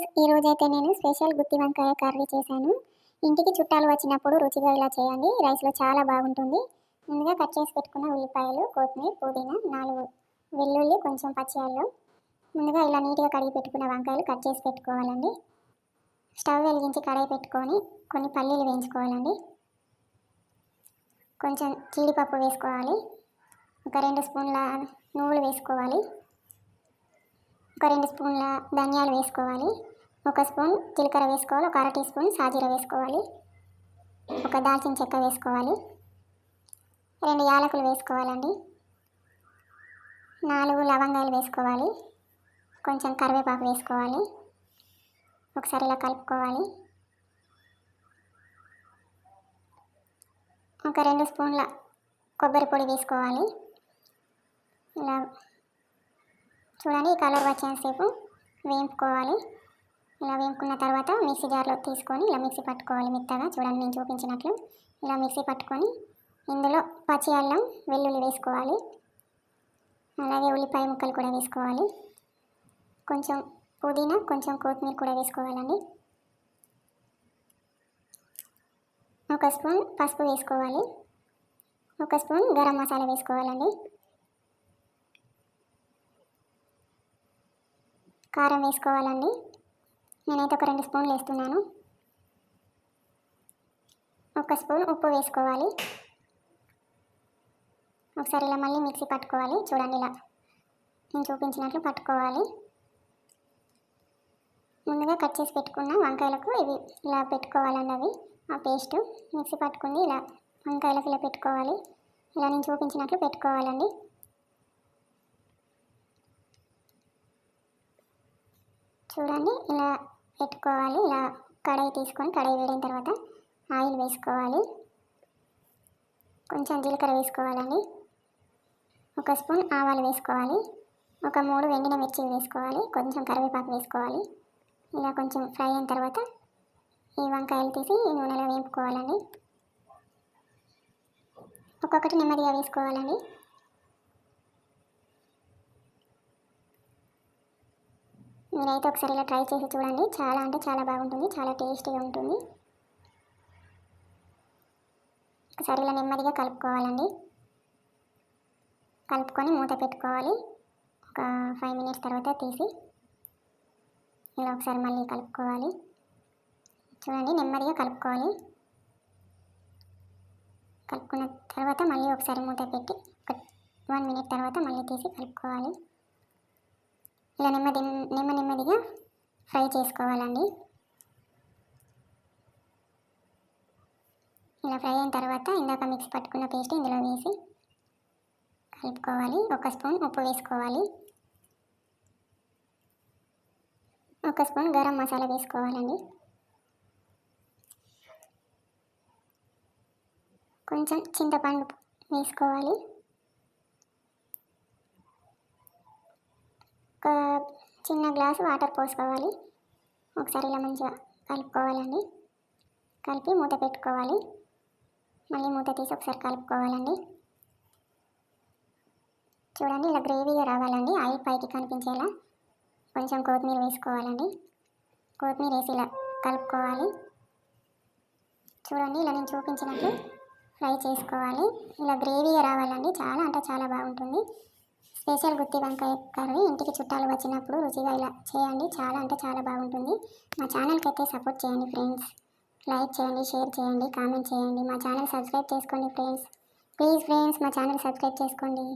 Friends, ఈరోజైతే నేను special గుత్తి వంకాయ కర్రీ చేశాను. ఇంటికి చుట్టాలు వచ్చినప్పుడు రుచిగా ఇలా చేయండి. రైస్లో చాలా బాగుంటుంది. ముందుగా కట్ చేసి పెట్టుకున్న ఉల్లిపాయలు, కొత్తిమీర, పుదీనా, 4 వెల్లుల్లి, కొంచెం పచ్చి అల్లం. ముందుగా ఇలా నీట్గా కడిగి పెట్టుకున్న వంకాయలు కట్ చేసి పెట్టుకోవాలండి. స్టవ్ వెలిగించి కడాయి పెట్టుకొని కొన్ని పల్లీలు వేయించుకోవాలండి. కొంచెం జీడిపప్పు వేసుకోవాలి. ఒక 2 స్పూన్ల నువ్వులు వేసుకోవాలి. ఒక 2 స్పూన్ల ధనియాలు వేసుకోవాలి. 1 స్పూన్ జీలకర్ర వేసుకోవాలి. ఒక 1/2 టీ స్పూన్ సాజీర వేసుకోవాలి. ఒక దాల్చిన చెక్క వేసుకోవాలి. 2 యాలకులు వేసుకోవాలండి. 4 లవంగాలు వేసుకోవాలి. కొంచెం కరివేపాకు వేసుకోవాలి. ఒకసారి ఇలా కలుపుకోవాలి. ఒక 2 స్పూన్ల కొబ్బరి పొడి వేసుకోవాలి. ఇలా చూడండి, ఈ కలర్ వచ్చేంతసేపు వేయించుకోవాలి. ఇలా వేయించుకున్న తర్వాత మిక్సీ జార్లో తీసుకొని ఇలా మిక్సీ పట్టుకోవాలి మెత్తగా. చూడండి, నేను చూపించినట్లు ఇలా మిక్సీ పట్టుకొని ఇందులో పచ్చి అల్లం, వెల్లుల్లి వేసుకోవాలి. అలాగే ఉల్లిపాయ ముక్కలు కూడా వేసుకోవాలి. కొంచెం పుదీనా, కొంచెం కొత్తిమీర కూడా వేసుకోవాలండి. 1 స్పూన్ పసుపు వేసుకోవాలి. 1 స్పూన్ గరం మసాలా వేసుకోవాలండి. కారం వేసుకోవాలండి. నేనైతే ఒక 2 స్పూన్లు వేస్తున్నాను. 1 స్పూన్ ఉప్పు వేసుకోవాలి. ఒకసారి ఇలా మళ్ళీ మిక్సీ పట్టుకోవాలి. చూడండి, ఇలా నేను చూపించినట్లు పట్టుకోవాలి. ముందుగా కట్ చేసి పెట్టుకున్న వంకాయలకు ఇవి ఇలా పెట్టుకోవాలండి. అవి ఆ పేస్ట్ మిక్సీ పట్టుకుంది ఇలా వంకాయలకు ఇలా పెట్టుకోవాలి. ఇలా నేను చూపించినట్లు పెట్టుకోవాలండి. చూడండి, ఇలా పెట్టుకోవాలి. ఇలా కడాయి తీసుకొని కడాయి వేడిన తర్వాత ఆయిల్ వేసుకోవాలి. కొంచెం జీలకర్ర వేసుకోవాలండి. 1 స్పూన్ ఆవాలు వేసుకోవాలి. ఒక 3 ఎండిన మిర్చి వేసుకోవాలి. కొంచెం కరివేపాకు వేసుకోవాలి. ఇలా కొంచెం ఫ్రై అయిన తర్వాత ఈ వంకాయలు తీసి ఈ నూనెలో వేపుకోవాలండి. ఒక్కొక్కటి నెమ్మదిగా వేసుకోవాలండి. మీరైతే ఒకసారి ఇలా ట్రై చేసి చూడండి. చాలా అంటే చాలా బాగుంటుంది. చాలా టేస్టీగా ఉంటుంది. ఒకసారి ఇలా నెమ్మదిగా కలుపుకోవాలండి. కలుపుకొని మూత పెట్టుకోవాలి. ఒక 5 మినిట్స్ తర్వాత తీసి ఇలా ఒకసారి మళ్ళీ కలుపుకోవాలి. చూడండి, నెమ్మదిగా కలుపుకోవాలి. కలుపుకున్న తర్వాత మళ్ళీ ఒకసారి మూత పెట్టి ఒక 1 మినిట్ తర్వాత మళ్ళీ తీసి కలుపుకోవాలి. ఇలా నెమ్మదిగా ఫ్రై చేసుకోవాలండి. ఇలా ఫ్రై అయిన తర్వాత ఇందాక మిక్సీ పట్టుకున్న పేస్ట్ ఇందులో వేసి కలుపుకోవాలి. 1 స్పూన్ ఉప్పు వేసుకోవాలి. 1 స్పూన్ గరం మసాలా వేసుకోవాలండి. కొంచెం చింతపండు వేసుకోవాలి. ఒక చిన్న గ్లాసు వాటర్ పోసుకోవాలి. ఒకసారి ఇలా మంచిగా కలుపుకోవాలండి. కలిపి మూత పెట్టుకోవాలి. మళ్ళీ మూత తీసి ఒకసారి కలుపుకోవాలండి. చూడండి, ఇలా గ్రేవీగా రావాలండి. ఆయిల్ పైకి కనిపించేలా కొంచెం కొత్తిమీర వేసుకోవాలండి. కొత్తిమీర వేసి ఇలా కలుపుకోవాలి. చూడండి, ఇలా నేను చూపించినట్లు ఫ్రై చేసుకోవాలి. ఇలా గ్రేవీగా రావాలండి. చాలా అంటే చాలా బాగుంటుంది. స్పెషల్ గుత్తి వంకాయ కర్రీ ఇంటికి చుట్టాలు వచ్చినప్పుడు రుచిగా ఇలా చేయండి. చాలా అంటే చాలా బాగుంటుంది. మా ఛానల్కి అయితే సపోర్ట్ చేయండి ఫ్రెండ్స్. లైక్ చేయండి, షేర్ చేయండి, కామెంట్ చేయండి. మా ఛానల్ సబ్స్క్రైబ్ చేసుకోండి ఫ్రెండ్స్. ప్లీజ్ ఫ్రెండ్స్, మా ఛానల్ సబ్స్క్రైబ్ చేసుకోండి.